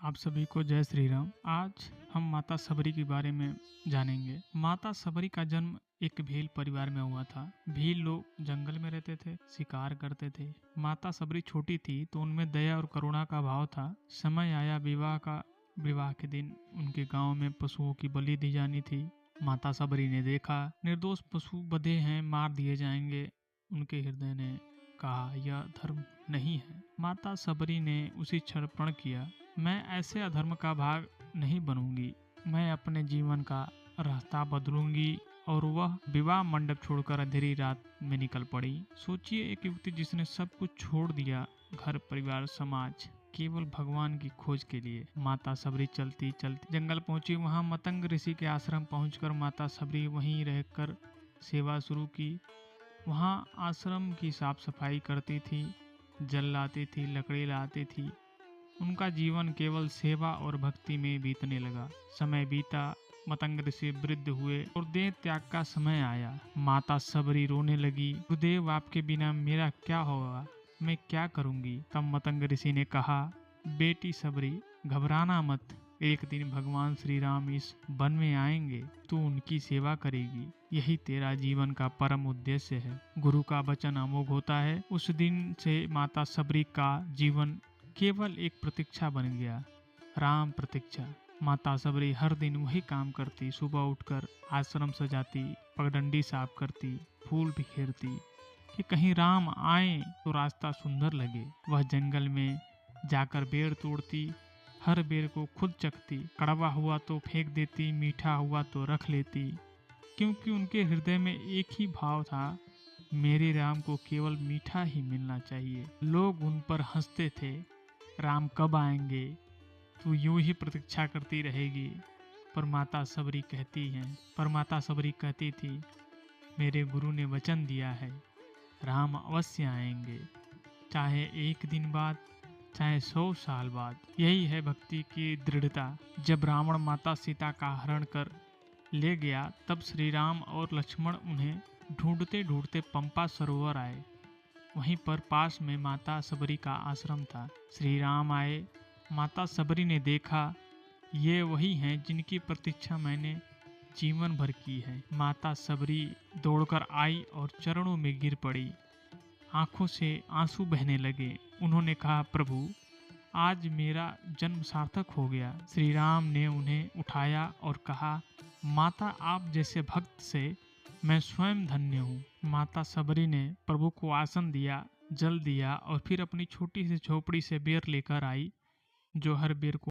आप सभी को जय श्री राम। आज हम माता सबरी के बारे में जानेंगे। माता सबरी का जन्म एक भील परिवार में हुआ था। भील लोग जंगल में रहते थे, शिकार करते थे। माता सबरी छोटी थी तो उनमें दया और करुणा का भाव था। समय आया विवाह के दिन उनके गांव में पशुओं की बलि दी जानी थी। माता सबरी ने देखा निर्दोष पशु बंधे हैं, मार दिए जाएंगे। उनके हृदय ने कहा यह धर्म नहीं है। माता सबरी ने उसी क्षण प्रण किया, मैं ऐसे अधर्म का भाग नहीं बनूंगी। मैं अपने जीवन का रास्ता बदलूंगी। और वह विवाह मंडप छोड़कर अंधेरी रात में निकल पड़ी। सोचिए, एक युवती जिसने सब कुछ छोड़ दिया, घर परिवार समाज, केवल भगवान की खोज के लिए। माता सबरी चलती चलती जंगल पहुंची। वहां मतंग ऋषि के आश्रम पहुंचकर माता सबरी वहीं रहकर सेवा शुरू की। वहां आश्रम की साफ सफाई करती थी, जल लाती थी, लकड़ी लाती थी। उनका जीवन केवल सेवा और भक्ति में बीतने लगा। समय बीता, मतंग ऋषि वृद्ध हुए और देह त्याग का समय आया। माता सबरी रोने लगी, गुरुदेव आपके बिना मेरा क्या होगा, मैं क्या करूंगी। तब मतंग ऋषि ने कहा, बेटी सबरी घबराना मत, एक दिन भगवान श्री राम इस वन में आएंगे, तू उनकी सेवा करेगी, यही तेरा जीवन का परम उद्देश्य है। गुरु का वचन अमोघ होता है। उस दिन से माता सबरी का जीवन केवल एक प्रतीक्षा बन गया, राम प्रतीक्षा। माता सबरी हर दिन वही काम करती। सुबह उठकर आश्रम सजाती, पगडंडी साफ करती, फूल बिखेरती कि कहीं राम आए तो रास्ता सुंदर लगे। वह जंगल में जाकर बेर तोड़ती, हर बेर को खुद चखती। कड़वा हुआ तो फेंक देती, मीठा हुआ तो रख लेती, क्योंकि उनके हृदय में एक ही भाव था, मेरे राम को केवल मीठा ही मिलना चाहिए। लोग उन पर हंसते थे, राम कब आएंगे, तू यूं ही प्रतीक्षा करती रहेगी। पर माता सबरी कहती थी, मेरे गुरु ने वचन दिया है, राम अवश्य आएंगे, चाहे एक दिन बाद, चाहे 100 साल बाद। यही है भक्ति की दृढ़ता। जब रावण माता सीता का हरण कर ले गया, तब श्री राम और लक्ष्मण उन्हें ढूंढते ढूंढते पंपा सरोवर आए। वहीं पर पास में माता सबरी का आश्रम था। श्री राम आए। माता सबरी ने देखा, ये वही हैं जिनकी प्रतीक्षा मैंने जीवन भर की है। माता सबरी दौड़कर आई और चरणों में गिर पड़ी। आंखों से आंसू बहने लगे। उन्होंने कहा, प्रभु आज मेरा जन्म सार्थक हो गया। श्री राम ने उन्हें उठाया और कहा, माता आप जैसे भक्त से मैं स्वयं धन्य हूँ। माता सबरी ने प्रभु को आसन दिया, जल दिया और फिर अपनी छोटी सी झोपड़ी से बेर लेकर आई, जो हर बेर को